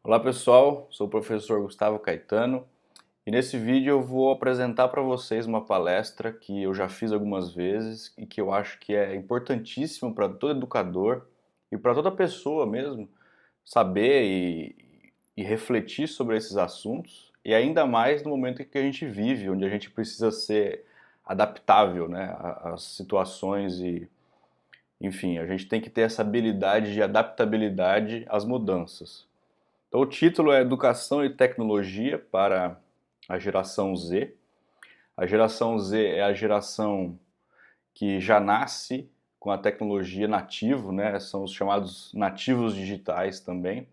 Olá pessoal, sou o professor Gustavo Caetano e nesse vídeo eu vou apresentar para vocês uma palestra que eu já fiz algumas vezes e que eu acho que é importantíssimo para todo educador e para toda pessoa mesmo saber e refletir sobre esses assuntos e ainda mais no momento em que a gente vive, onde a gente precisa ser adaptável, né, às situações e, enfim, a gente tem que ter essa habilidade de adaptabilidade às mudanças. Então, o título é Educação e Tecnologia para a Geração Z. A geração Z é a geração que já nasce com a tecnologia nativo, né? São os chamados nativos digitais também.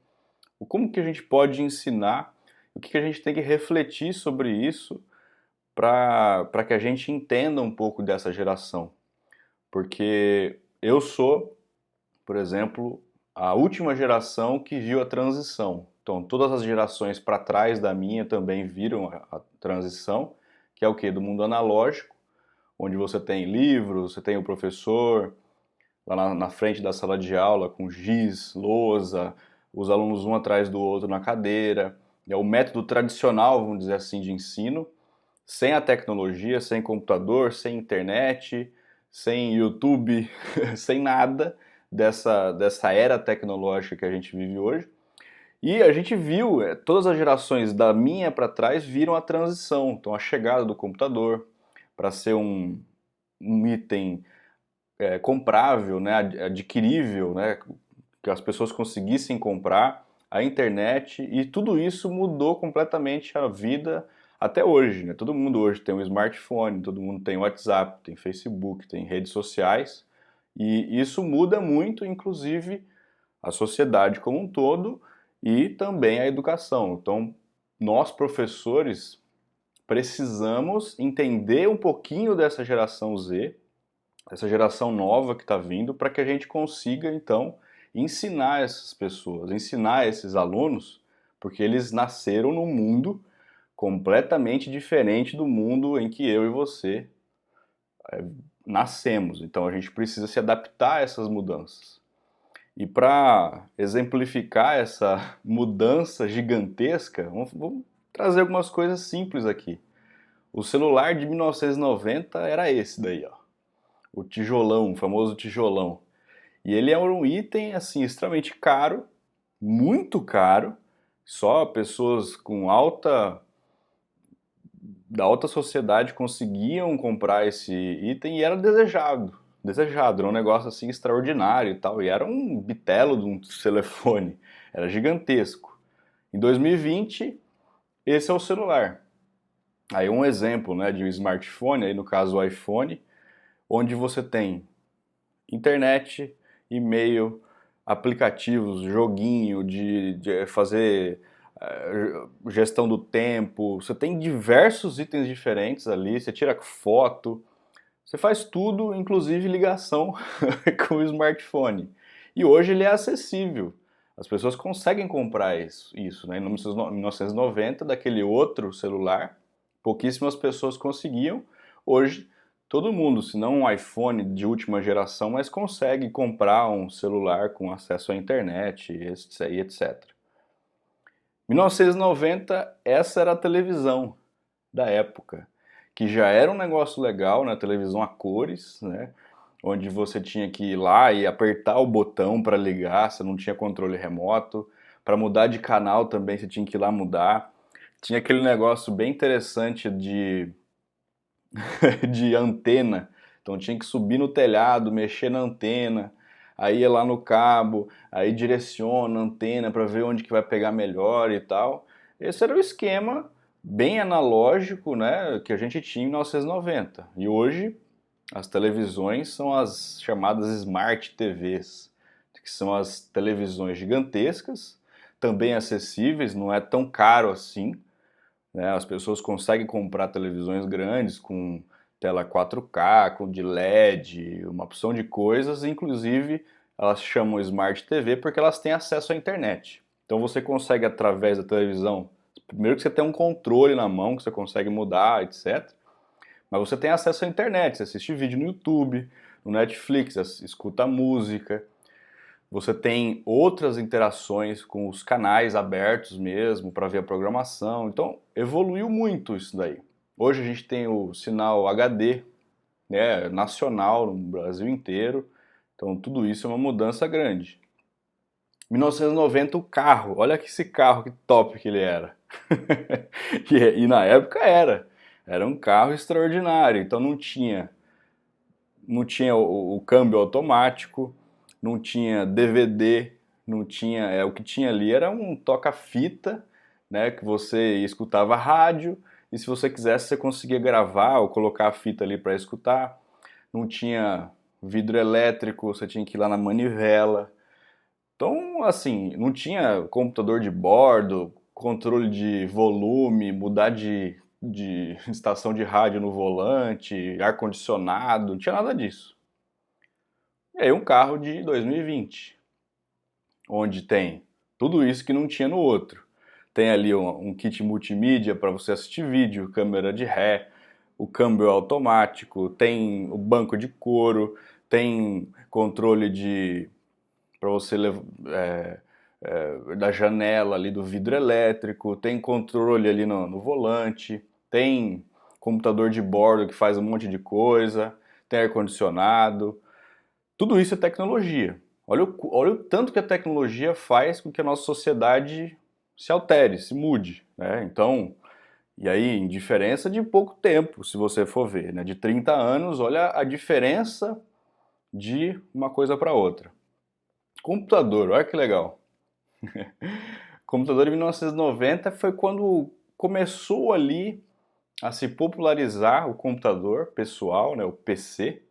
Como que a gente pode ensinar, o que a gente tem que refletir sobre isso para que a gente entenda um pouco dessa geração. Porque eu sou, por exemplo, a última geração que viu a transição. Então, todas as gerações para trás da minha também viram a transição, que é o que? Do mundo analógico, onde você tem livros, você tem o professor lá na frente da sala de aula com giz, lousa, os alunos um atrás do outro na cadeira. É o método tradicional, vamos dizer assim, de ensino, sem a tecnologia, sem computador, sem internet, sem YouTube, sem nada dessa era tecnológica que a gente vive hoje. E a gente viu, todas as gerações da minha para trás viram a transição, então a chegada do computador para ser um item comprável, né, adquirível, né, que as pessoas conseguissem comprar, a internet, e tudo isso mudou completamente a vida até hoje, né? Todo mundo hoje tem um smartphone, todo mundo tem WhatsApp, tem Facebook, tem redes sociais, e isso muda muito, inclusive, a sociedade como um todo e também a educação. Então, nós professores precisamos entender um pouquinho dessa geração Z, essa geração nova que está vindo, para que a gente consiga, então, ensinar essas pessoas, ensinar esses alunos, porque eles nasceram num mundo completamente diferente do mundo em que eu e você nascemos. Então, a gente precisa se adaptar a essas mudanças. E para exemplificar essa mudança gigantesca, vamos trazer algumas coisas simples aqui. O celular de 1990 era esse daí, ó. O tijolão, o famoso tijolão. E ele é um item assim extremamente caro, muito caro. Só pessoas com da alta sociedade conseguiam comprar esse item e era desejado. Desejado, era um negócio assim extraordinário e tal. E era um bitelo de um telefone, era gigantesco. Em 2020, esse é o celular. Aí um exemplo, né, de um smartphone, aí no caso o iPhone, onde você tem internet, e-mail, aplicativos, joguinho de fazer gestão do tempo. Você tem diversos itens diferentes ali, você tira foto, você faz tudo, inclusive ligação com o smartphone. E hoje ele é acessível. As pessoas conseguem comprar isso, né? Em 1990, daquele outro celular, pouquíssimas pessoas conseguiam. Hoje, todo mundo, se não um iPhone de última geração, mas consegue comprar um celular com acesso à internet e etc. 1990, essa era a televisão da época, que já era um negócio legal, na televisão a cores, né? Onde você tinha que ir lá e apertar o botão para ligar, você não tinha controle remoto. Para mudar de canal também você tinha que ir lá mudar. Tinha aquele negócio bem interessante de antena, então tinha que subir no telhado, mexer na antena, aí ia lá no cabo, aí direciona a antena para ver onde que vai pegar melhor e tal. Esse era o esquema bem analógico, né, que a gente tinha em 1990. E hoje as televisões são as chamadas Smart TVs, que são as televisões gigantescas, também acessíveis, não é tão caro assim, né? As pessoas conseguem comprar televisões grandes com tela 4K, com de LED, uma opção de coisas, inclusive elas chamam Smart TV porque elas têm acesso à internet. Então você consegue através da televisão, primeiro que você tem um controle na mão que você consegue mudar, etc. Mas você tem acesso à internet, você assiste vídeo no YouTube, no Netflix, escuta música. Você tem outras interações com os canais abertos mesmo para ver a programação. Então evoluiu muito isso daí. Hoje a gente tem o sinal HD, né, nacional no Brasil inteiro. Então tudo isso é uma mudança grande. 1990 o carro, olha que esse carro que top que ele era. E na época era um carro extraordinário. Então não tinha o câmbio automático, não tinha DVD, não tinha, o que tinha ali era um toca-fita, né, que você escutava rádio, e se você quisesse você conseguia gravar ou colocar a fita ali para escutar. Não tinha vidro elétrico, você tinha que ir lá na manivela. Então, assim, não tinha computador de bordo, controle de volume, mudar de estação de rádio no volante, ar-condicionado, não tinha nada disso. E aí um carro de 2020, onde tem tudo isso que não tinha no outro. Tem ali um kit multimídia para você assistir vídeo, câmera de ré, o câmbio automático, tem o banco de couro, tem controle de para você da janela ali do vidro elétrico, tem controle ali no volante, tem computador de bordo que faz um monte de coisa, tem ar-condicionado. Tudo isso é tecnologia. Olha o tanto que a tecnologia faz com que a nossa sociedade se altere, se mude, né? Então, e aí, em diferença de pouco tempo, se você for ver, né? De 30 anos, olha a diferença de uma coisa para outra. Computador, olha que legal. Computador em 1990 foi quando começou ali a se popularizar o computador pessoal, né, o PC,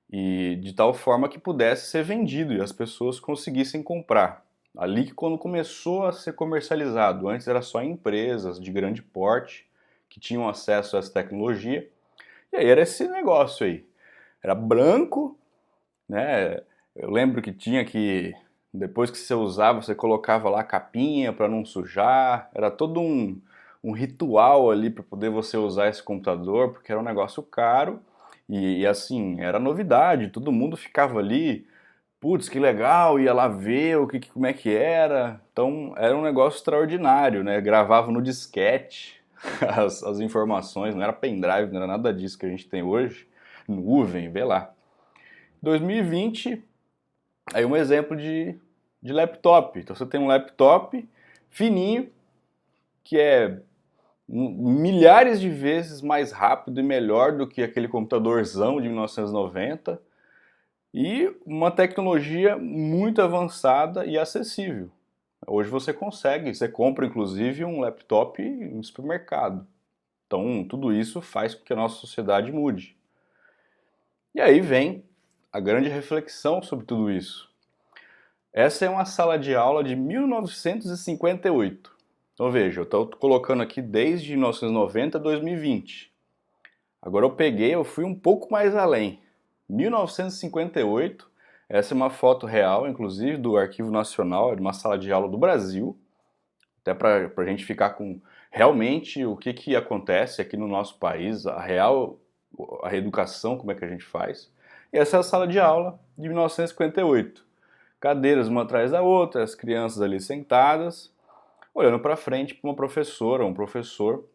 e de tal forma que pudesse ser vendido e as pessoas conseguissem comprar. Ali que quando começou a ser comercializado, antes era só empresas de grande porte que tinham acesso a essa tecnologia. E aí era esse negócio aí. Era branco, né? Eu lembro que tinha que depois que você usava, você colocava lá a capinha para não sujar. Era todo um ritual ali para poder você usar esse computador, porque era um negócio caro. E assim, era novidade, todo mundo ficava ali, putz, que legal, ia lá ver como é que era. Então era um negócio extraordinário, né? Gravava no disquete as informações, não era pendrive, não era nada disso que a gente tem hoje, nuvem, vê lá. 2020, aí um exemplo de laptop. Então você tem um laptop fininho, que é milhares de vezes mais rápido e melhor do que aquele computadorzão de 1990 e uma tecnologia muito avançada e acessível. Hoje você consegue, você compra inclusive um laptop no supermercado. Então tudo isso faz com que a nossa sociedade mude. E aí vem a grande reflexão sobre tudo isso. Essa é uma sala de aula de 1958. Então veja, eu estou colocando aqui desde 1990 a 2020. Agora eu fui um pouco mais além. 1958, essa é uma foto real, inclusive, do Arquivo Nacional, de uma sala de aula do Brasil, até para a gente ficar com realmente o que acontece aqui no nosso país, a reeducação, como é que a gente faz. E essa é a sala de aula de 1958. Cadeiras uma atrás da outra, as crianças ali sentadas, olhando para frente para uma professora, um professor,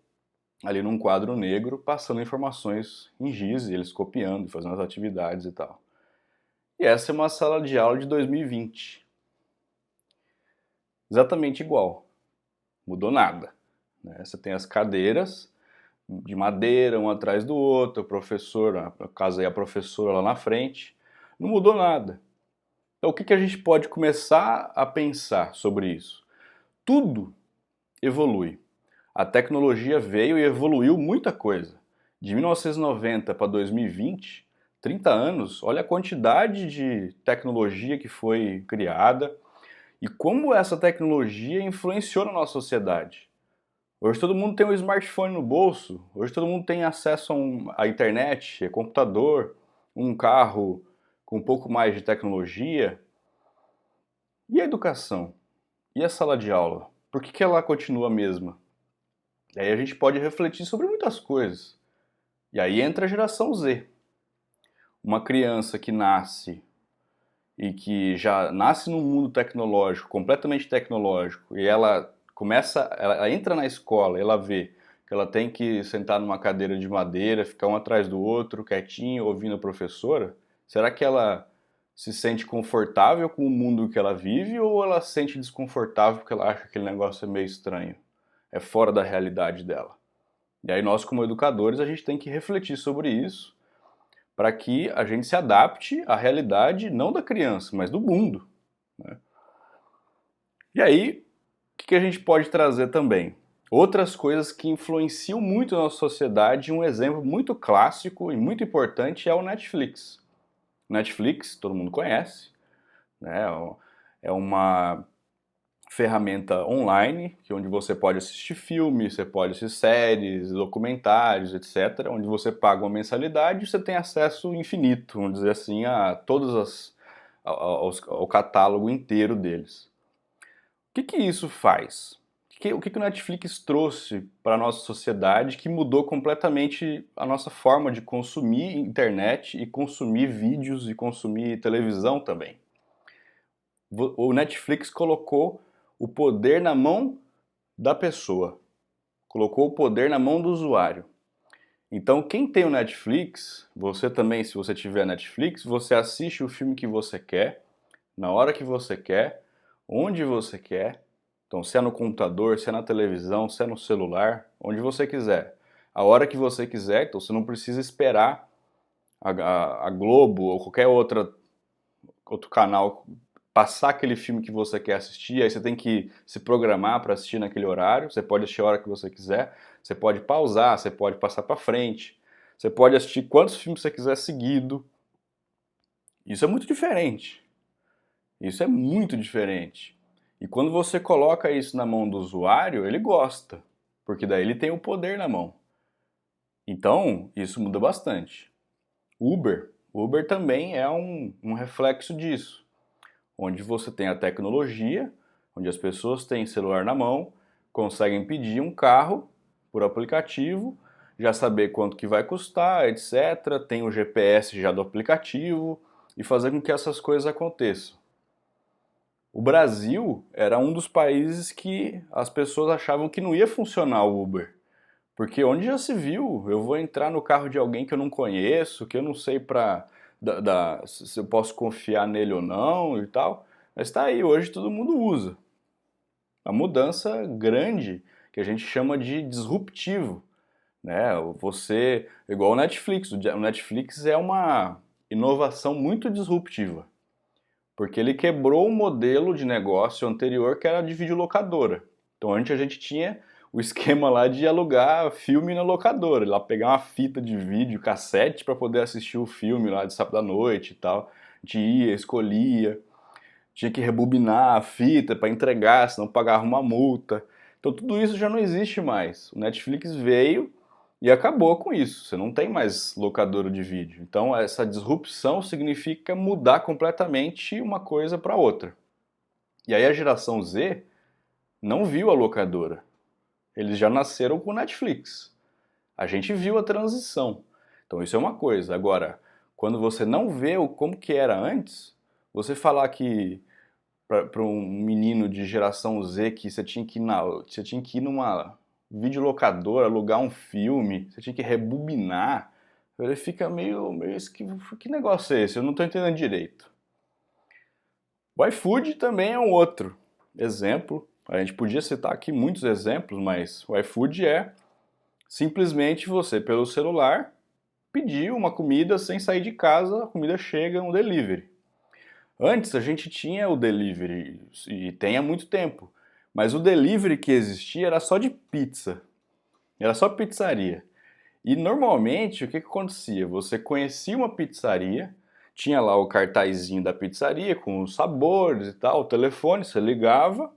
ali num quadro negro, passando informações em giz, e eles copiando, fazendo as atividades e tal. E essa é uma sala de aula de 2020. Exatamente igual. Mudou nada, né? Você tem as cadeiras de madeira, um atrás do outro, o professor, no caso aí a professora lá na frente. Não mudou nada. Então o que a gente pode começar a pensar sobre isso? Tudo evolui. A tecnologia veio e evoluiu muita coisa. De 1990 para 2020, 30 anos, olha a quantidade de tecnologia que foi criada e como essa tecnologia influenciou na nossa sociedade. Hoje todo mundo tem um smartphone no bolso, hoje todo mundo tem acesso à internet, a computador, um carro com um pouco mais de tecnologia. E a educação? E a sala de aula? Por que ela continua a mesma? E aí a gente pode refletir sobre muitas coisas. E aí entra a geração Z. Uma criança que nasce e que já nasce num mundo tecnológico, completamente tecnológico, e ela entra na escola, ela vê que ela tem que sentar numa cadeira de madeira, ficar um atrás do outro, quietinho, ouvindo a professora, será que ela se sente confortável com o mundo que ela vive ou ela se sente desconfortável porque ela acha que aquele negócio é meio estranho, é fora da realidade dela? E aí nós, como educadores, a gente tem que refletir sobre isso para que a gente se adapte à realidade não da criança, mas do mundo, né? E aí, o que a gente pode trazer também? Outras coisas que influenciam muito a nossa sociedade, um exemplo muito clássico e muito importante é o Netflix. Netflix, todo mundo conhece, né? É uma ferramenta online, onde você pode assistir filmes, você pode assistir séries, documentários, etc., onde você paga uma mensalidade e você tem acesso infinito, vamos dizer assim, a ao catálogo inteiro deles. O que isso faz? O que o Netflix trouxe para a nossa sociedade que mudou completamente a nossa forma de consumir internet e consumir vídeos e consumir televisão também? O Netflix colocou o poder na mão da pessoa, colocou o poder na mão do usuário. Então, quem tem o Netflix, você também, se você tiver Netflix, você assiste o filme que você quer, na hora que você quer, onde você quer. Então, se é no computador, se é na televisão, se é no celular, onde você quiser. A hora que você quiser, então você não precisa esperar a Globo ou qualquer outro canal passar aquele filme que você quer assistir, aí você tem que se programar para assistir naquele horário, você pode assistir a hora que você quiser, você pode pausar, você pode passar para frente, você pode assistir quantos filmes você quiser seguido. Isso é muito diferente. Isso é muito diferente. E quando você coloca isso na mão do usuário, ele gosta, porque daí ele tem o poder na mão. Então, isso muda bastante. Uber também é um reflexo disso, onde você tem a tecnologia, onde as pessoas têm celular na mão, conseguem pedir um carro por aplicativo, já saber quanto que vai custar, etc. Tem o GPS já do aplicativo e fazer com que essas coisas aconteçam. O Brasil era um dos países que as pessoas achavam que não ia funcionar o Uber. Porque onde já se viu, eu vou entrar no carro de alguém que eu não conheço, que eu não sei se eu posso confiar nele ou não e tal. Mas está aí, hoje todo mundo usa. A mudança grande que a gente chama de disruptivo, né? Você, igual o Netflix é uma inovação muito disruptiva, porque ele quebrou o modelo de negócio anterior que era de videolocadora. Então antes a gente tinha o esquema lá de alugar filme na locadora, lá pegar uma fita de vídeo, cassete para poder assistir o filme lá de sábado à noite e tal. A gente ia, escolhia, tinha que rebobinar a fita para entregar, senão pagava uma multa. Então tudo isso já não existe mais. O Netflix veio e acabou com isso. Você não tem mais locadora de vídeo. Então essa disrupção significa mudar completamente uma coisa para outra. E aí a geração Z não viu a locadora. Eles já nasceram com o Netflix. A gente viu a transição. Então isso é uma coisa. Agora, quando você não vê como que era antes, você falar que para um menino de geração Z que você tinha que ir numa videolocadora, alugar um filme, você tinha que rebobinar, ele fica meio que negócio é esse? Eu não estou entendendo direito. O iFood também é um outro exemplo. A gente podia citar aqui muitos exemplos, mas o iFood é simplesmente você, pelo celular, pedir uma comida sem sair de casa, a comida chega no delivery. Antes a gente tinha o delivery e tem há muito tempo, mas o delivery que existia era só de pizza, era só pizzaria. E normalmente o que acontecia? Você conhecia uma pizzaria, tinha lá o cartazinho da pizzaria com os sabores e tal, o telefone, você ligava,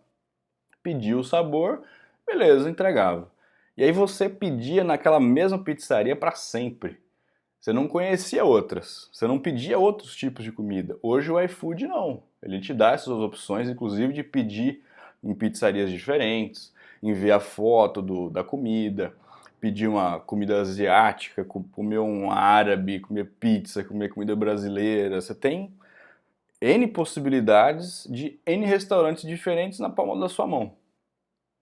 pedia o sabor, beleza, entregava. E aí você pedia naquela mesma pizzaria para sempre. Você não conhecia outras, você não pedia outros tipos de comida. Hoje o iFood não. Ele te dá essas opções, inclusive de pedir em pizzarias diferentes, enviar foto da comida, pedir uma comida asiática, comer um árabe, comer pizza, comer comida brasileira. Você tem N possibilidades de N restaurantes diferentes na palma da sua mão.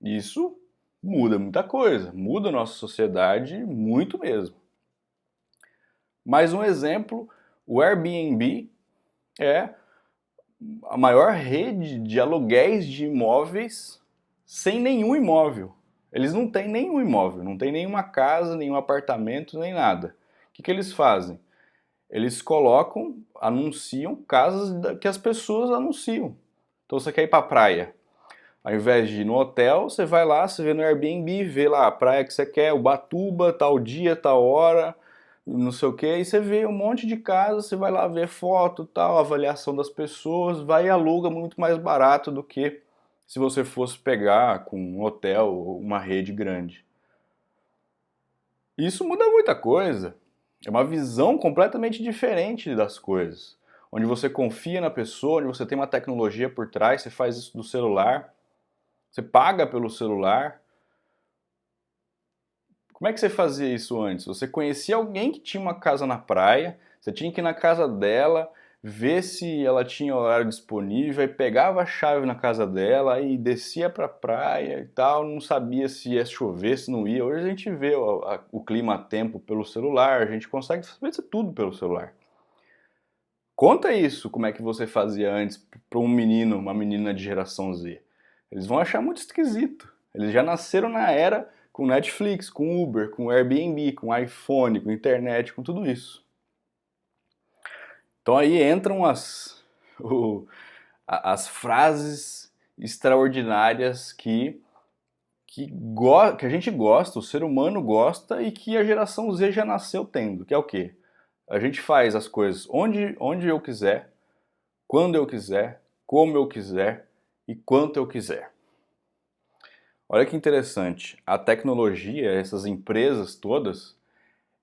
Isso muda muita coisa, muda a nossa sociedade muito mesmo. Mais um exemplo, o Airbnb é a maior rede de aluguéis de imóveis sem nenhum imóvel. Eles não têm nenhum imóvel, não tem nenhuma casa, nenhum apartamento, nem nada. O que eles fazem? Eles colocam, anunciam casas que as pessoas anunciam. Então você quer ir para a praia. Ao invés de ir no hotel, você vai lá, você vê no Airbnb, vê lá a praia que você quer, Ubatuba, tal dia, tal hora, não sei o que, e você vê um monte de casa, você vai lá ver foto, tal, avaliação das pessoas, vai e aluga muito mais barato do que se você fosse pegar com um hotel ou uma rede grande. Isso muda muita coisa. É uma visão completamente diferente das coisas. Onde você confia na pessoa, onde você tem uma tecnologia por trás, você faz isso do celular, você paga pelo celular. Como é que você fazia isso antes? Você conhecia alguém que tinha uma casa na praia, você tinha que ir na casa dela, ver se ela tinha horário disponível, aí pegava a chave na casa dela e descia pra praia e tal, não sabia se ia chover, se não ia. Hoje a gente vê o clima a tempo pelo celular, a gente consegue saber isso tudo pelo celular. Conta isso, como é que você fazia antes para um menino, uma menina de geração Z. Eles vão achar muito esquisito. Eles já nasceram na era com Netflix, com Uber, com Airbnb, com iPhone, com internet, com tudo isso. Então aí entram as frases extraordinárias que a gente gosta, o ser humano gosta e que a geração Z já nasceu tendo, que é o quê? A gente faz as coisas onde eu quiser, quando eu quiser, como eu quiser e quanto eu quiser. Olha que interessante, a tecnologia, essas empresas todas,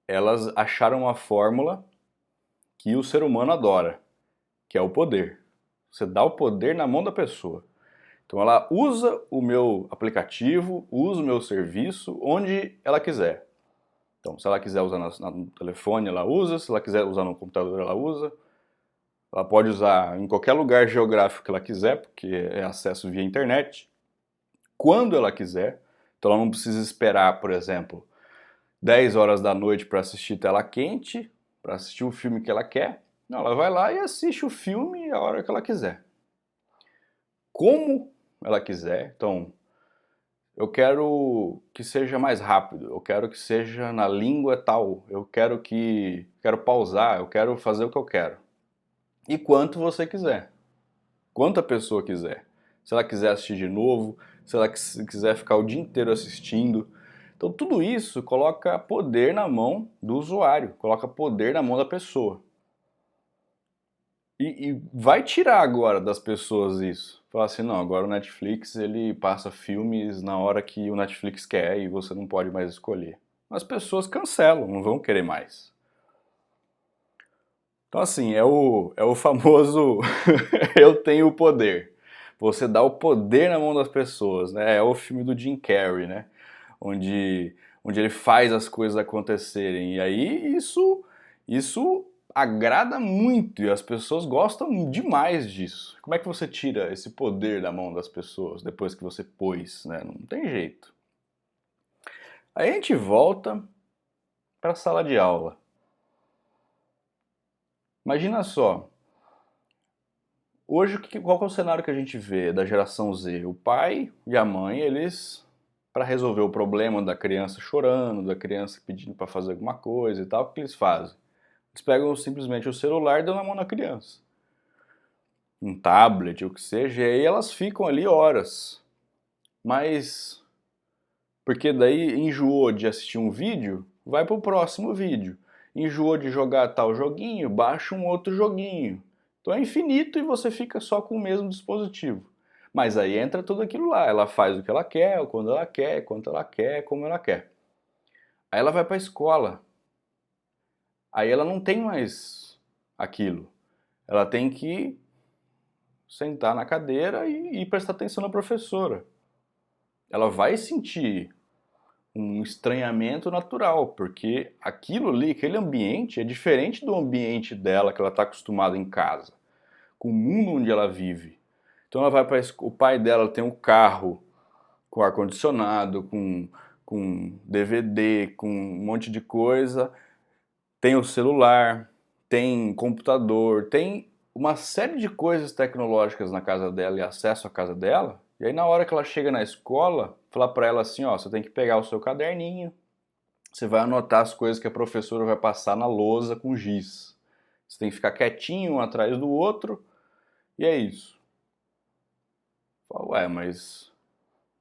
elas acharam uma fórmula que o ser humano adora, que é o poder. Você dá o poder na mão da pessoa. Então ela usa o meu aplicativo, usa o meu serviço onde ela quiser. Então se ela quiser usar no telefone, ela usa, se ela quiser usar no computador, ela usa. Ela pode usar em qualquer lugar geográfico que ela quiser, porque é acesso via internet, quando ela quiser. Então ela não precisa esperar, por exemplo, 10 horas da noite para assistir tela quente, para assistir o filme que ela quer. Não, ela vai lá e assiste o filme a hora que ela quiser. Como ela quiser. Então, eu quero que seja mais rápido, eu quero que seja na língua tal, eu quero pausar, eu quero fazer o que eu quero. E quanto você quiser. Quanto a pessoa quiser. Se ela quiser assistir de novo, se ela quiser ficar o dia inteiro assistindo. Então tudo isso coloca poder na mão do usuário, coloca poder na mão da pessoa. E vai tirar agora das pessoas isso. Falar assim, não, agora o Netflix ele passa filmes na hora que o Netflix quer e você não pode mais escolher. As pessoas cancelam, não vão querer mais. Então assim, é o famoso eu tenho o poder. Você dá o poder na mão das pessoas, né? É o filme do Jim Carrey, né? Onde ele faz as coisas acontecerem. E aí isso agrada muito e as pessoas gostam demais disso. Como é que você tira esse poder da mão das pessoas depois que você pôs, né? Não tem jeito. Aí a gente volta para a sala de aula. Imagina só, hoje qual que é o cenário que a gente vê da geração Z? O pai e a mãe, eles, para resolver o problema da criança chorando, da criança pedindo para fazer alguma coisa e tal, o que eles fazem? Eles pegam simplesmente o celular e dão na mão da criança. Um tablet, o que seja, e aí elas ficam ali horas. Mas, porque daí enjoou de assistir um vídeo, vai pro próximo vídeo. Enjoou de jogar tal joguinho, baixa um outro joguinho. Então é infinito e você fica só com o mesmo dispositivo. Mas aí entra tudo aquilo lá, ela faz o que ela quer, quando ela quer, quanto ela quer, como ela quer. Aí ela vai para a escola. Aí ela não tem mais aquilo. Ela tem que sentar na cadeira e prestar atenção na professora. Ela vai sentir um estranhamento natural, porque aquilo ali, aquele ambiente, é diferente do ambiente dela que ela está acostumada em casa. com o mundo onde ela vive. Então ela vai para o pai dela tem um carro com ar-condicionado, com DVD, com um monte de coisa, tem o celular, tem computador, tem uma série de coisas tecnológicas na casa dela e acesso à casa dela. E aí na hora que ela chega na escola, falar para ela assim, ó, você tem que pegar o seu caderninho, você vai anotar as coisas que a professora vai passar na lousa com giz. Você tem que ficar quietinho um atrás do outro, e é isso. Fala, ué, mas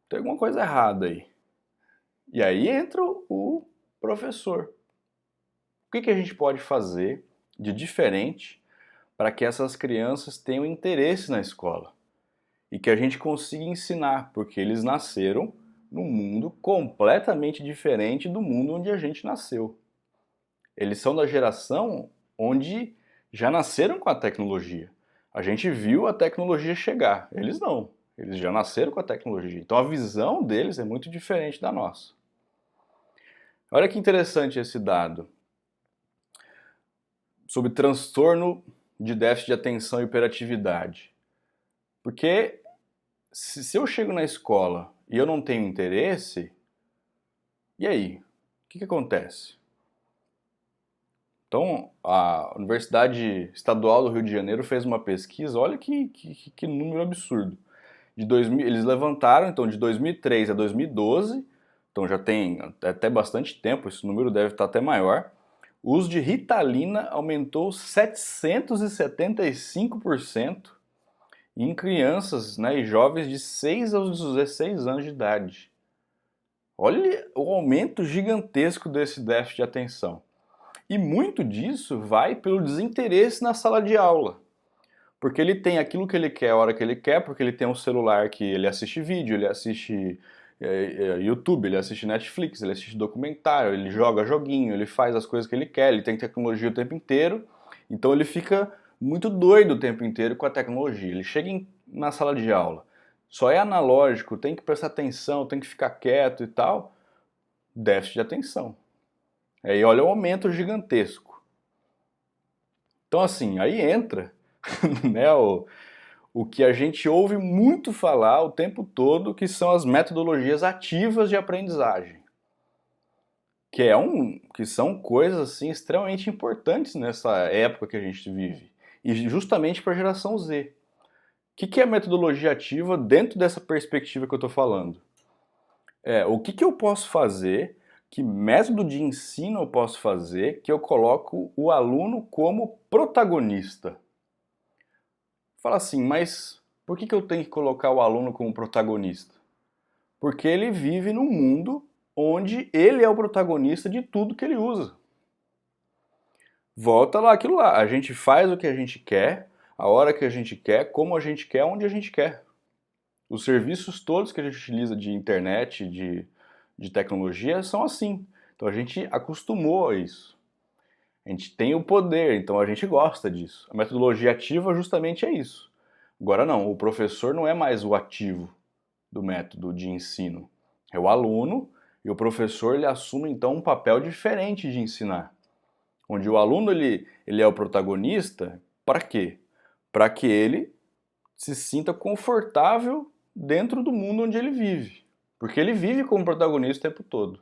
tem alguma coisa errada aí. E aí entra o professor. O que a gente pode fazer de diferente para que essas crianças tenham interesse na escola? E que a gente consiga ensinar, porque eles nasceram num mundo completamente diferente do mundo onde a gente nasceu. Eles são da geração onde já nasceram com a tecnologia. A gente viu a tecnologia chegar, eles não. Eles já nasceram com a tecnologia. Então a visão deles é muito diferente da nossa. Olha que interessante esse dado. Sobre transtorno de déficit de atenção e hiperatividade. Porque se eu chego na escola e eu não tenho interesse, e aí? O que acontece? Então, a Universidade Estadual do Rio de Janeiro fez uma pesquisa, olha que número absurdo. Eles levantaram, então, de 2003 a 2012, então já tem até bastante tempo, esse número deve estar até maior, o uso de Ritalina aumentou 775% em crianças, né, e jovens de 6 aos 16 anos de idade. Olha o aumento gigantesco desse déficit de atenção. E muito disso vai pelo desinteresse na sala de aula. Porque ele tem aquilo que ele quer a hora que ele quer, porque ele tem um celular que ele assiste vídeo, ele assiste YouTube, ele assiste Netflix, ele assiste documentário, ele joga joguinho, ele faz as coisas que ele quer, ele tem tecnologia o tempo inteiro, então ele fica muito doido o tempo inteiro com a tecnologia. Ele chega na sala de aula, só é analógico, tem que prestar atenção, tem que ficar quieto e tal, déficit de atenção. Aí olha o aumento gigantesco. Então assim, aí entra né, o que a gente ouve muito falar o tempo todo, que são as metodologias ativas de aprendizagem. Que são coisas assim, extremamente importantes nessa época que a gente vive. E justamente para a geração Z. O que é metodologia ativa dentro dessa perspectiva que eu estou falando? O que eu posso fazer, que método de ensino eu posso fazer, que eu coloco o aluno como protagonista? Fala assim, mas por que eu tenho que colocar o aluno como protagonista? Porque ele vive num mundo onde ele é o protagonista de tudo que ele usa. Volta lá, aquilo lá. A gente faz o que a gente quer, a hora que a gente quer, como a gente quer, onde a gente quer. Os serviços todos que a gente utiliza de internet, de tecnologia, são assim. Então a gente acostumou a isso. A gente tem o poder, então a gente gosta disso. A metodologia ativa justamente é isso. Agora não, o professor não é mais o ativo do método de ensino. É o aluno e o professor ele assume então um papel diferente de ensinar. Onde o aluno ele é o protagonista, para quê? Para que ele se sinta confortável dentro do mundo onde ele vive. Porque ele vive como protagonista o tempo todo.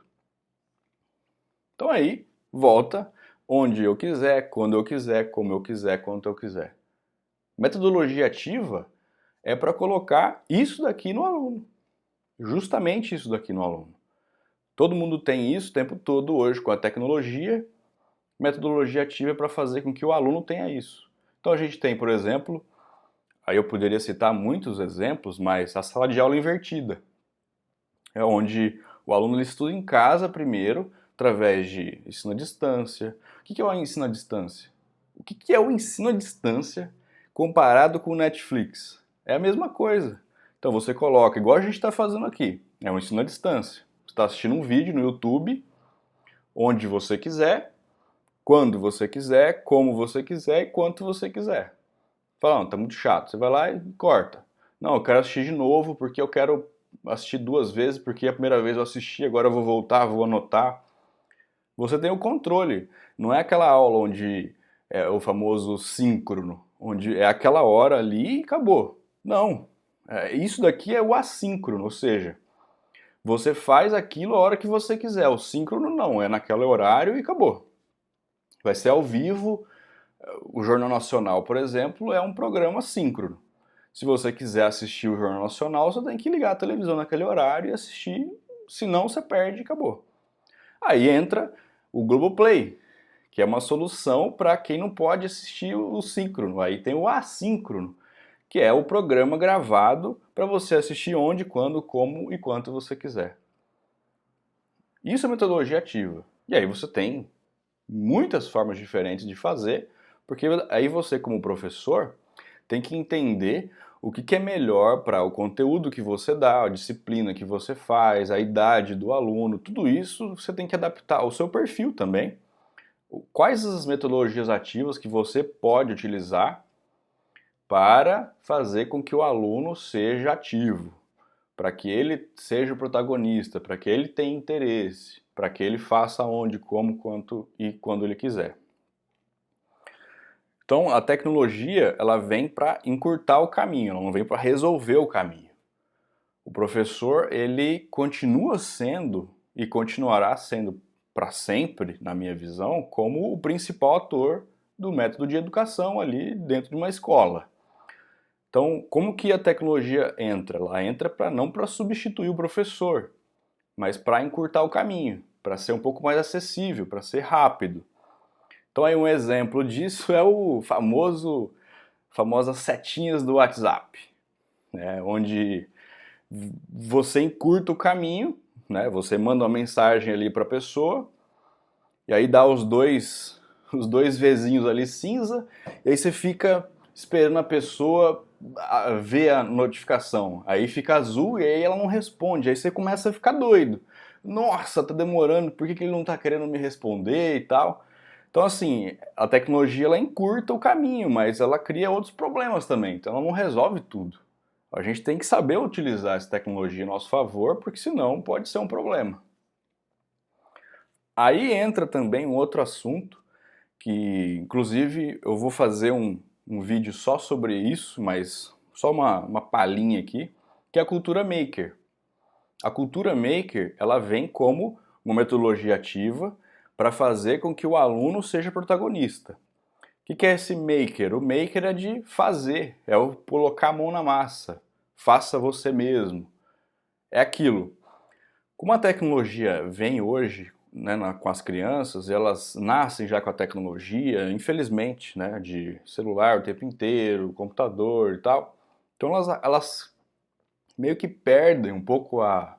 Então aí, volta onde eu quiser, quando eu quiser, como eu quiser, quanto eu quiser. Metodologia ativa é para colocar isso daqui no aluno. Justamente isso daqui no aluno. Todo mundo tem isso o tempo todo hoje com a tecnologia. Metodologia ativa é para fazer com que o aluno tenha isso. Então a gente tem, por exemplo, aí eu poderia citar muitos exemplos, mas a sala de aula invertida. É onde o aluno ele estuda em casa primeiro, através de ensino à distância. O que é o ensino à distância? O que é o ensino à distância comparado com o Netflix? É a mesma coisa. Então você coloca, igual a gente está fazendo aqui, é um ensino à distância. Você está assistindo um vídeo no YouTube, onde você quiser, quando você quiser, como você quiser e quanto você quiser. Fala, não, tá muito chato. Você vai lá e corta. Não, eu quero assistir de novo porque eu quero assistir 2 vezes, porque a primeira vez eu assisti, agora eu vou voltar, vou anotar. Você tem o controle. Não é aquela aula onde é o famoso síncrono, onde é aquela hora ali e acabou. Não, isso daqui é o assíncrono, ou seja, você faz aquilo a hora que você quiser. O síncrono não, é naquele horário e acabou. Vai ser ao vivo. O Jornal Nacional, por exemplo, é um programa síncrono. Se você quiser assistir o Jornal Nacional, você tem que ligar a televisão naquele horário e assistir, senão você perde e acabou. Aí entra o Globoplay, que é uma solução para quem não pode assistir o síncrono. Aí tem o assíncrono, que é o programa gravado para você assistir onde, quando, como e quanto você quiser. Isso é metodologia ativa. E aí você tem muitas formas diferentes de fazer, porque aí você, como professor, tem que entender o que é melhor para o conteúdo que você dá, a disciplina que você faz, a idade do aluno, tudo isso você tem que adaptar ao seu perfil também. Quais as metodologias ativas que você pode utilizar para fazer com que o aluno seja ativo, para que ele seja o protagonista, para que ele tenha interesse, para que ele faça onde, como, quanto e quando ele quiser. Então, a tecnologia, ela vem para encurtar o caminho, ela não vem para resolver o caminho. O professor, ele continua sendo e continuará sendo para sempre, na minha visão, como o principal ator do método de educação ali dentro de uma escola. Então, como que a tecnologia entra? Ela entra não para substituir o professor, mas para encurtar o caminho, para ser um pouco mais acessível, para ser rápido. Então aí um exemplo disso é o famosas setinhas do WhatsApp, né, onde você encurta o caminho, né, você manda uma mensagem ali para a pessoa, e aí dá os dois Vzinhos ali cinza, e aí você fica esperando a pessoa ver a notificação. Aí fica azul e aí ela não responde, aí você começa a ficar doido. Nossa, tá demorando, por que ele não tá querendo me responder e tal? Então, assim, a tecnologia ela encurta o caminho, mas ela cria outros problemas também. Então, ela não resolve tudo. A gente tem que saber utilizar essa tecnologia a nosso favor, porque senão pode ser um problema. Aí entra também um outro assunto, que inclusive eu vou fazer um vídeo só sobre isso, mas só uma palhinha aqui, que é a cultura maker. A cultura maker, ela vem como uma metodologia ativa para fazer com que o aluno seja protagonista. O que é esse maker? O maker é de fazer, é o colocar a mão na massa. Faça você mesmo. É aquilo. Como a tecnologia vem hoje, né, com as crianças, elas nascem já com a tecnologia, infelizmente, né, de celular o tempo inteiro, computador e tal. Então elas meio que perdem um pouco a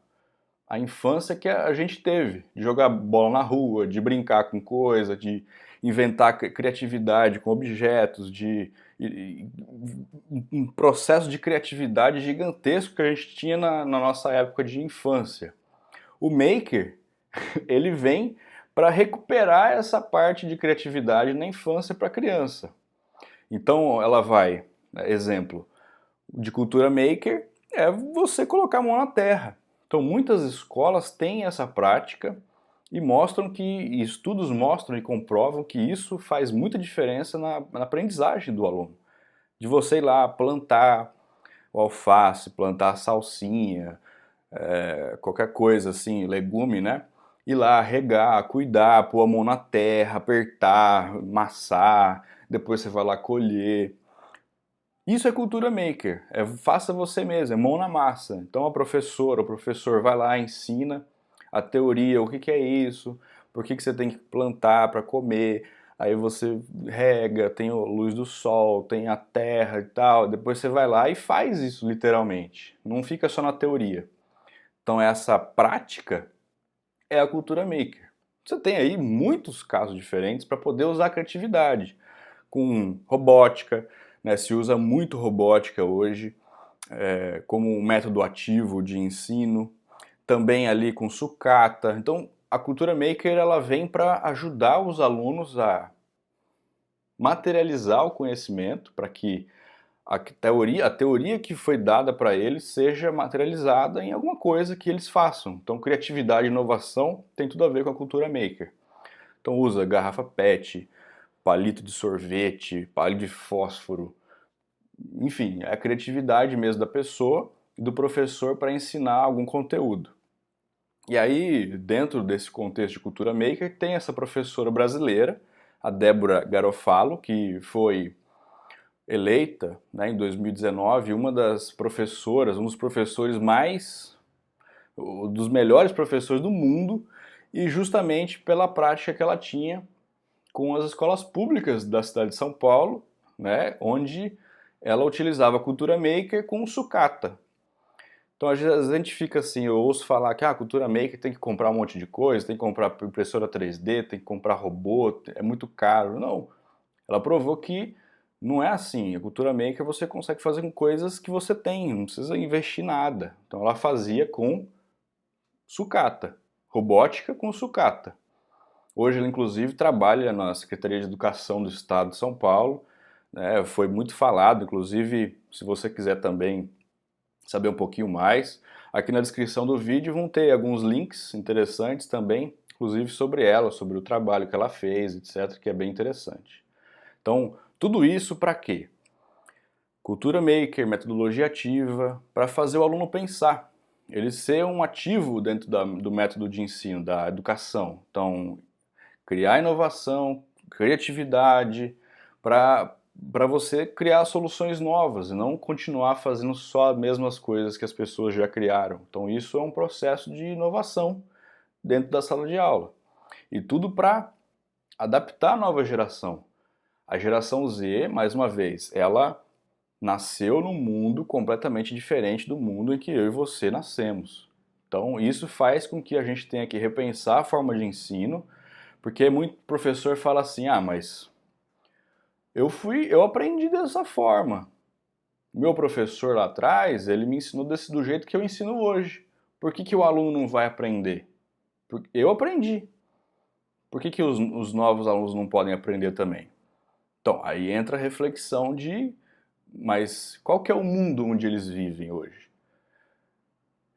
infância que a gente teve, de jogar bola na rua, de brincar com coisa, de inventar criatividade com objetos, um processo de criatividade gigantesco que a gente tinha na nossa época de infância. O maker, ele vem para recuperar essa parte de criatividade na infância para a criança. Então ela vai, exemplo, de cultura maker é você colocar a mão na terra. Então muitas escolas têm essa prática e mostram e estudos mostram e comprovam que isso faz muita diferença na aprendizagem do aluno. De você ir lá plantar o alface, plantar a salsinha, qualquer coisa assim, legume, né? Ir lá, regar, cuidar, pôr a mão na terra, apertar, amassar, depois você vai lá colher. Isso é cultura maker, é faça você mesmo, é mão na massa. Então a professora, o professor vai lá, ensina a teoria, o que é isso, por que você tem que plantar para comer, aí você rega, tem a luz do sol, tem a terra e tal, depois você vai lá e faz isso literalmente, não fica só na teoria. Então essa prática é a cultura maker. Você tem aí muitos casos diferentes para poder usar a criatividade, com robótica, né, se usa muito robótica hoje como um método ativo de ensino, também ali com sucata. Então a cultura maker ela vem para ajudar os alunos a materializar o conhecimento, para que a teoria que foi dada para eles seja materializada em alguma coisa que eles façam. Então criatividade e inovação tem tudo a ver com a cultura maker. Então usa garrafa PET, palito de sorvete, palito de fósforo, enfim, é a criatividade mesmo da pessoa e do professor para ensinar algum conteúdo. E aí, dentro desse contexto de cultura maker, tem essa professora brasileira, a Débora Garofalo, que foi eleita, né, em 2019 uma das professoras, um dos professores dos melhores professores do mundo, e justamente pela prática que ela tinha com as escolas públicas da cidade de São Paulo, né, onde ela utilizava a cultura maker com sucata. Então, às vezes a gente fica assim, eu ouço falar que a cultura maker tem que comprar um monte de coisa, tem que comprar impressora 3D, tem que comprar robô, é muito caro. Não, ela provou que não é assim. A cultura maker você consegue fazer com coisas que você tem, não precisa investir nada. Então ela fazia com sucata, robótica com sucata. Hoje ela inclusive trabalha na Secretaria de Educação do Estado de São Paulo, né? Foi muito falado, inclusive se você quiser também saber um pouquinho mais, aqui na descrição do vídeo vão ter alguns links interessantes também, inclusive sobre ela, sobre o trabalho que ela fez, etc, que é bem interessante. Então, tudo isso para quê? Cultura maker, metodologia ativa, para fazer o aluno pensar, ele ser um ativo dentro do método de ensino, da educação. Então, criar inovação, criatividade, para você criar soluções novas e não continuar fazendo só as mesmas coisas que as pessoas já criaram. Então, isso é um processo de inovação dentro da sala de aula. E tudo para adaptar a nova geração. A geração Z, mais uma vez, ela nasceu num mundo completamente diferente do mundo em que eu e você nascemos. Então, isso faz com que a gente tenha que repensar a forma de ensino, porque muito professor fala assim: "Ah, mas eu aprendi dessa forma. Meu professor lá atrás, ele me ensinou do jeito que eu ensino hoje. Por que o aluno não vai aprender? Porque eu aprendi. Por que os novos alunos não podem aprender também?" Então, aí entra a reflexão de, mas qual que é o mundo onde eles vivem hoje?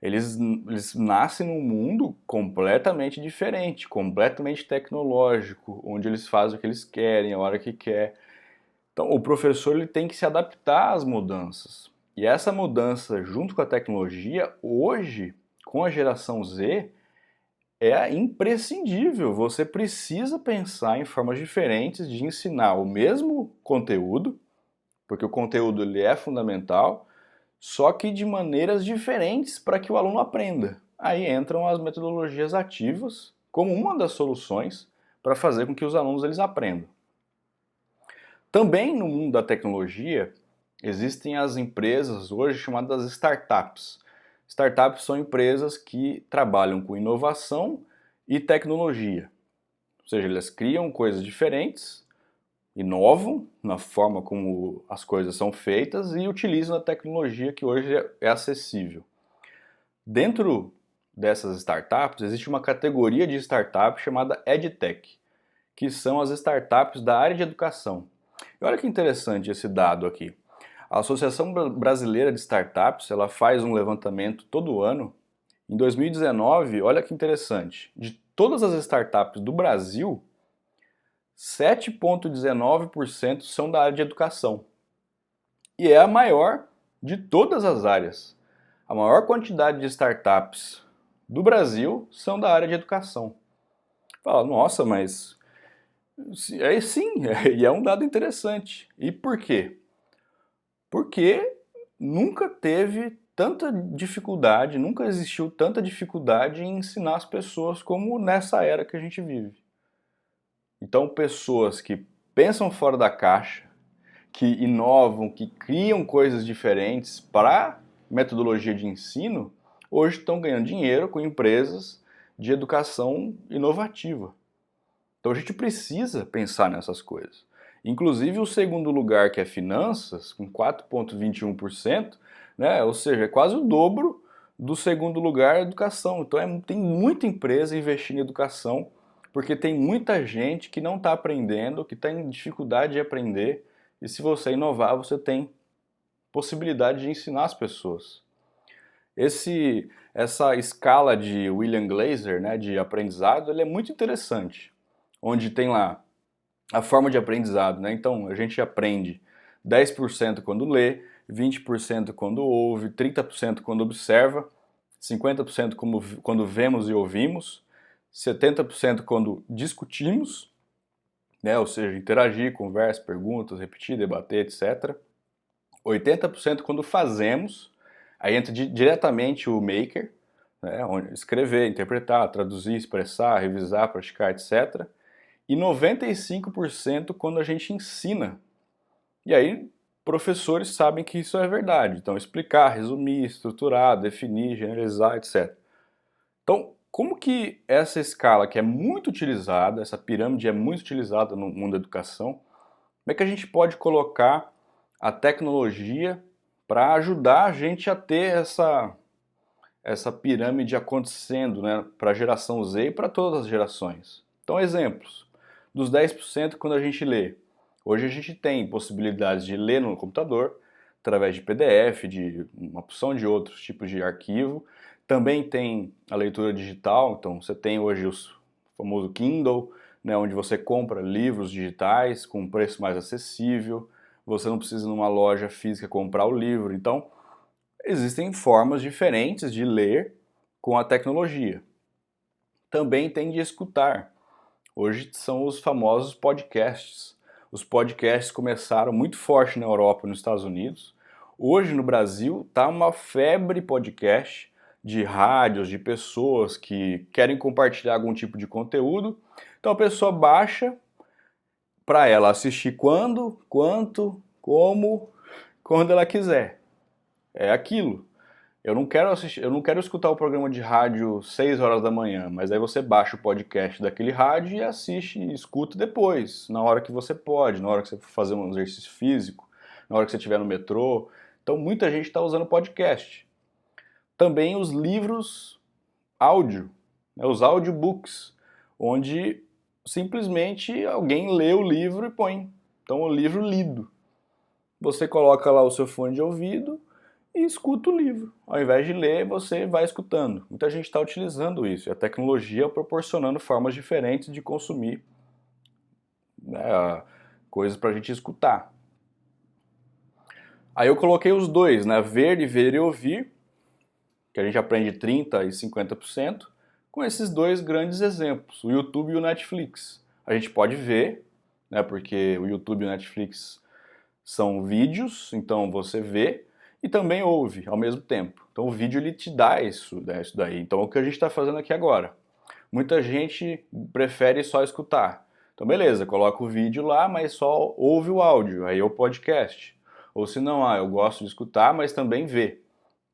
Eles nascem num mundo completamente diferente, completamente tecnológico, onde eles fazem o que eles querem, a hora que quer. Então, o professor ele tem que se adaptar às mudanças. E essa mudança, junto com a tecnologia, hoje, com a geração Z, é imprescindível. Você precisa pensar em formas diferentes de ensinar o mesmo conteúdo, porque o conteúdo ele é fundamental, só que de maneiras diferentes para que o aluno aprenda. Aí entram as metodologias ativas como uma das soluções para fazer com que os alunos eles aprendam. Também no mundo da tecnologia existem as empresas hoje chamadas startups. Startups são empresas que trabalham com inovação e tecnologia. Ou seja, elas criam coisas diferentes, inovam na forma como as coisas são feitas e utilizam a tecnologia que hoje é acessível. Dentro dessas startups existe uma categoria de startups chamada EdTech, que são as startups da área de educação. E olha que interessante esse dado aqui. A Associação Brasileira de Startups, ela faz um levantamento todo ano. Em 2019, olha que interessante, de todas as startups do Brasil, 7,19% são da área de educação. E é a maior de todas as áreas. A maior quantidade de startups do Brasil são da área de educação. Fala, nossa, mas é sim, e é um dado interessante. E por quê? Porque nunca teve tanta dificuldade, nunca existiu tanta dificuldade em ensinar as pessoas como nessa era que a gente vive. Então, pessoas que pensam fora da caixa, que inovam, que criam coisas diferentes para metodologia de ensino, hoje estão ganhando dinheiro com empresas de educação inovativa. Então a gente precisa pensar nessas coisas. Inclusive o segundo lugar, que é finanças, com 4,21%, né? Ou seja, é quase o dobro do segundo lugar, educação. Então tem muita empresa investindo em educação, porque tem muita gente que não está aprendendo, que tem dificuldade de aprender, e se você inovar, você tem possibilidade de ensinar as pessoas. Essa escala de William Glaser, né, de aprendizado, ele é muito interessante, onde tem lá a forma de aprendizado, né? Então, a gente aprende 10% quando lê, 20% quando ouve, 30% quando observa, 50% quando vemos e ouvimos, 70% quando discutimos, né? Ou seja, interagir, conversa, perguntas, repetir, debater, etc. 80% quando fazemos, aí entra diretamente o maker, né? Escrever, interpretar, traduzir, expressar, revisar, praticar, etc. E 95% quando a gente ensina. E aí, professores sabem que isso é verdade. Então, explicar, resumir, estruturar, definir, generalizar, etc. Então, como que essa escala que é muito utilizada, essa pirâmide é muito utilizada no mundo da educação, como é que a gente pode colocar a tecnologia para ajudar a gente a ter essa pirâmide acontecendo, né, para a geração Z e para todas as gerações? Então, exemplos. Dos 10% quando a gente lê. Hoje a gente tem possibilidades de ler no computador, através de PDF, de uma opção de outros tipos de arquivo. Também tem a leitura digital, então você tem hoje o famoso Kindle, né, onde você compra livros digitais com um preço mais acessível. Você não precisa ir numa loja física comprar o livro. Então, existem formas diferentes de ler com a tecnologia. Também tem de escutar. Hoje são os famosos podcasts. Os podcasts começaram muito forte na Europa e nos Estados Unidos. Hoje no Brasil está uma febre podcast de rádios, de pessoas que querem compartilhar algum tipo de conteúdo. Então a pessoa baixa para ela assistir quando, quanto, como, quando ela quiser. É aquilo. Eu não quero assistir, eu não quero escutar o programa de rádio 6 horas da manhã, mas aí você baixa o podcast daquele rádio e assiste e escuta depois, na hora que você pode, na hora que você for fazer um exercício físico, na hora que você estiver no metrô. Então muita gente está usando podcast. Também os livros áudio, né, os audiobooks, onde simplesmente alguém lê o livro e põe. Então o livro lido. Você coloca lá o seu fone de ouvido e escuta o livro. Ao invés de ler, você vai escutando. Muita gente está utilizando isso, e a tecnologia proporcionando formas diferentes de consumir, né, coisas para a gente escutar. Aí eu coloquei os dois, né, ver e ouvir, que a gente aprende 30% e 50%, com esses dois grandes exemplos, o YouTube e o Netflix. A gente pode ver, né, porque o YouTube e o Netflix são vídeos, então você vê e também ouve ao mesmo tempo. Então o vídeo ele te dá isso, né, isso daí. Então é o que a gente está fazendo aqui agora. Muita gente prefere só escutar. Então beleza, coloca o vídeo lá, mas só ouve o áudio, aí é o podcast. Ou se não, eu gosto de escutar, mas também ver,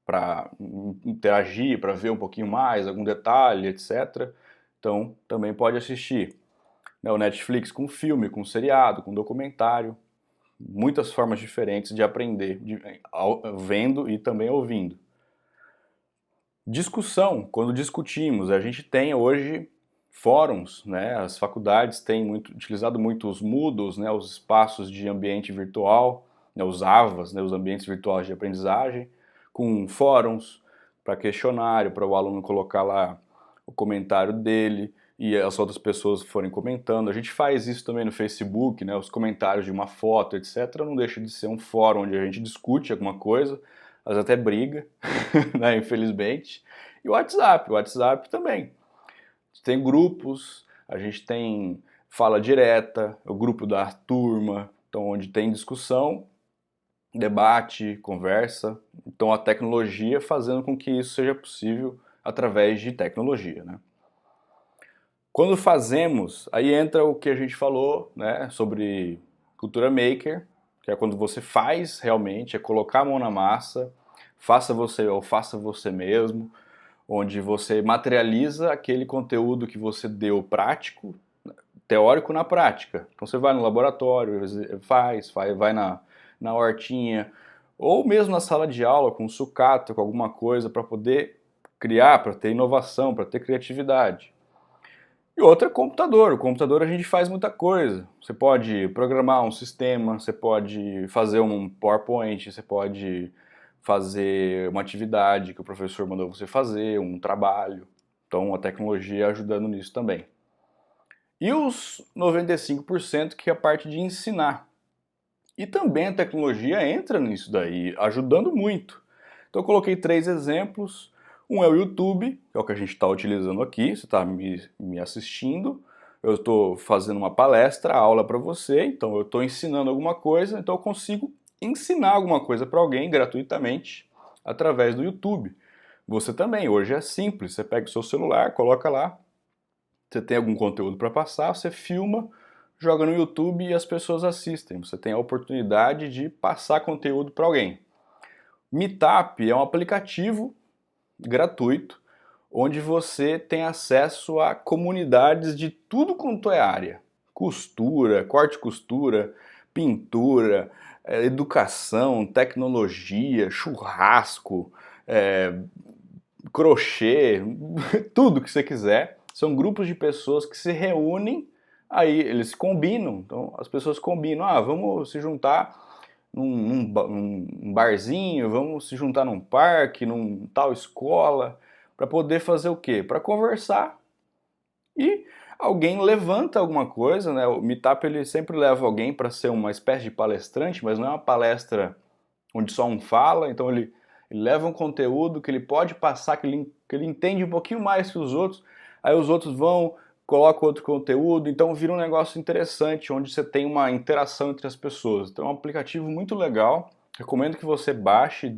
para interagir, para ver um pouquinho mais, algum detalhe, etc. Então também pode assistir. Né, o Netflix com filme, com seriado, com documentário, muitas formas diferentes de aprender, vendo e também ouvindo. Discussão, quando discutimos, a gente tem hoje fóruns, né? As faculdades têm utilizado muito os Moodles, né? Os espaços de ambiente virtual, né? Os AVAs, né? Os ambientes virtuais de aprendizagem, com fóruns para questionário, para o aluno colocar lá o comentário dele e as outras pessoas forem comentando. A gente faz isso também no Facebook, né? Os comentários de uma foto, etc. Não deixa de ser um fórum onde a gente discute alguma coisa, às vezes até briga, né? Infelizmente. E o WhatsApp também. Tem grupos, a gente tem fala direta, o grupo da turma, então onde tem discussão, debate, conversa. Então a tecnologia fazendo com que isso seja possível através de tecnologia, né? Quando fazemos, aí entra o que a gente falou, né, sobre cultura maker, que é quando você faz realmente, é colocar a mão na massa, faça você ou faça você mesmo, onde você materializa aquele conteúdo que você deu prático, teórico na prática. Então você vai no laboratório, vai na hortinha, ou mesmo na sala de aula com sucata, com alguma coisa para poder criar, para ter inovação, para ter criatividade. E outra é computador. O computador a gente faz muita coisa. Você pode programar um sistema, você pode fazer um PowerPoint, você pode fazer uma atividade que o professor mandou você fazer, um trabalho. Então a tecnologia ajudando nisso também. E os 95% que é a parte de ensinar. E também a tecnologia entra nisso daí, ajudando muito. Então eu coloquei 3 exemplos. Um é o YouTube, que é o que a gente está utilizando aqui, você está me assistindo. Eu estou fazendo uma palestra, aula para você, então eu estou ensinando alguma coisa, então eu consigo ensinar alguma coisa para alguém gratuitamente através do YouTube. Você também, hoje é simples, você pega o seu celular, coloca lá, você tem algum conteúdo para passar, você filma, joga no YouTube e as pessoas assistem. Você tem a oportunidade de passar conteúdo para alguém. Meetup é um aplicativo gratuito onde você tem acesso a comunidades de tudo quanto é área. Costura, corte e costura, pintura, educação, tecnologia, churrasco, crochê, tudo que você quiser. São grupos de pessoas que se reúnem, aí eles combinam, então as pessoas combinam, vamos se juntar num barzinho, vamos se juntar num parque, num tal escola, para poder fazer o quê? Para conversar. E alguém levanta alguma coisa, né? O Meetup ele sempre leva alguém para ser uma espécie de palestrante, mas não é uma palestra onde só um fala, então ele leva um conteúdo que ele pode passar, que ele entende um pouquinho mais que os outros, aí os outros vão, colocam outro conteúdo, então vira um negócio interessante, onde você tem uma interação entre as pessoas. Então é um aplicativo muito legal, recomendo que você baixe,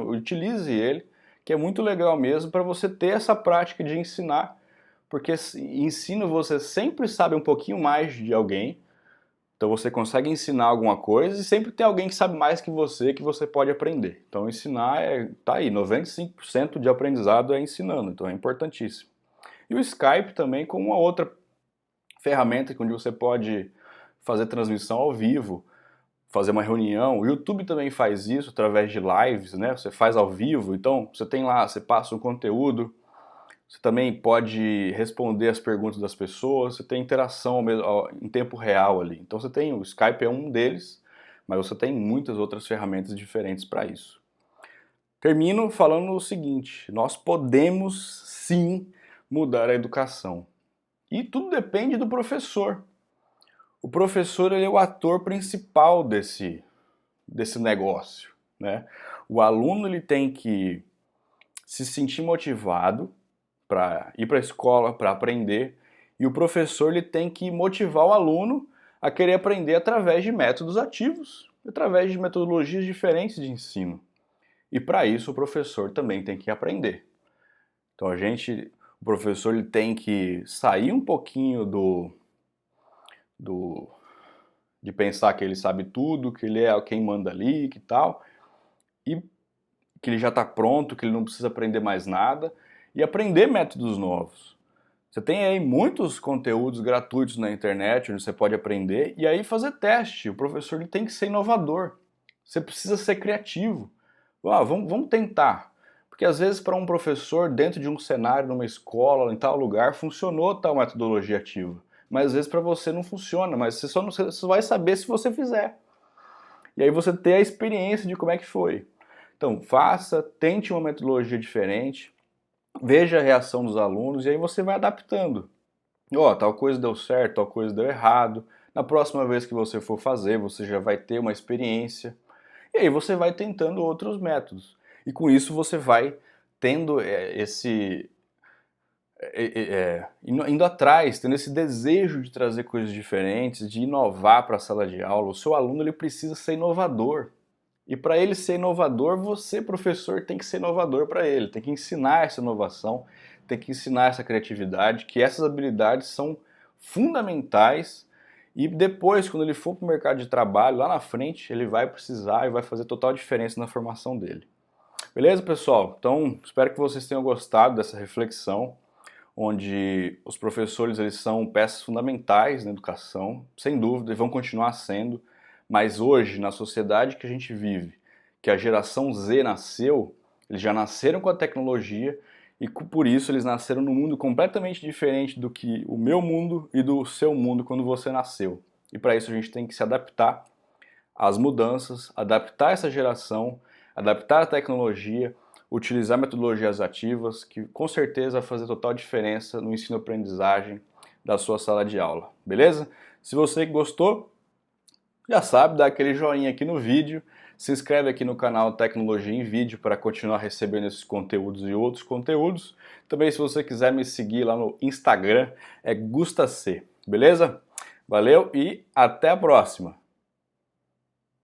utilize ele, que é muito legal mesmo para você ter essa prática de ensinar, porque ensino você sempre sabe um pouquinho mais de alguém, então você consegue ensinar alguma coisa e sempre tem alguém que sabe mais que você pode aprender. Então ensinar tá aí, 95% de aprendizado é ensinando, então é importantíssimo. E o Skype também como uma outra ferramenta onde você pode fazer transmissão ao vivo, fazer uma reunião. O YouTube também faz isso através de lives, né? Você faz ao vivo, então você tem lá, você passa um conteúdo, você também pode responder as perguntas das pessoas, você tem interação em tempo real ali. Então você tem, o Skype é um deles, mas você tem muitas outras ferramentas diferentes para isso. Termino falando o seguinte, nós podemos sim mudar a educação. E tudo depende do professor. O professor ele é o ator principal desse negócio, né? O aluno ele tem que se sentir motivado para ir para a escola, para aprender, e o professor ele tem que motivar o aluno a querer aprender através de métodos ativos, através de metodologias diferentes de ensino. E para isso o professor também tem que aprender. Então o professor ele tem que sair um pouquinho do de pensar que ele sabe tudo, que ele é quem manda ali, que tal, e que ele já está pronto, que ele não precisa aprender mais nada, e aprender métodos novos. Você tem aí muitos conteúdos gratuitos na internet onde você pode aprender e aí fazer teste. O professor ele tem que ser inovador. Você precisa ser criativo. Vamos tentar. Porque às vezes para um professor, dentro de um cenário, numa escola, em tal lugar, funcionou tal metodologia ativa. Mas às vezes para você não funciona, mas você só vai saber se você fizer. E aí você ter a experiência de como é que foi. Então faça, tente uma metodologia diferente, veja a reação dos alunos e aí você vai adaptando. Tal coisa deu certo, tal coisa deu errado. Na próxima vez que você for fazer, você já vai ter uma experiência. E aí você vai tentando outros métodos. E com isso você vai tendo indo atrás, tendo esse desejo de trazer coisas diferentes, de inovar para a sala de aula. O seu aluno ele precisa ser inovador. E para ele ser inovador, você, professor, tem que ser inovador para ele, tem que ensinar essa inovação, tem que ensinar essa criatividade, que essas habilidades são fundamentais e depois, quando ele for para o mercado de trabalho, lá na frente, ele vai precisar e vai fazer total diferença na formação dele. Beleza, pessoal? Então, espero que vocês tenham gostado dessa reflexão, onde os professores eles são peças fundamentais na educação, sem dúvida, e vão continuar sendo, mas hoje, na sociedade que a gente vive, que a geração Z nasceu, eles já nasceram com a tecnologia e por isso eles nasceram num mundo completamente diferente do que o meu mundo e do seu mundo quando você nasceu. E para isso a gente tem que se adaptar às mudanças, adaptar essa geração, adaptar a tecnologia, utilizar metodologias ativas, que com certeza vai fazer total diferença no ensino-aprendizagem da sua sala de aula, beleza? Se você gostou, já sabe, dá aquele joinha aqui no vídeo, se inscreve aqui no canal Tecnologia em Vídeo para continuar recebendo esses conteúdos e outros conteúdos. Também, se você quiser me seguir lá no Instagram, é GustaC, beleza? Valeu e até a próxima!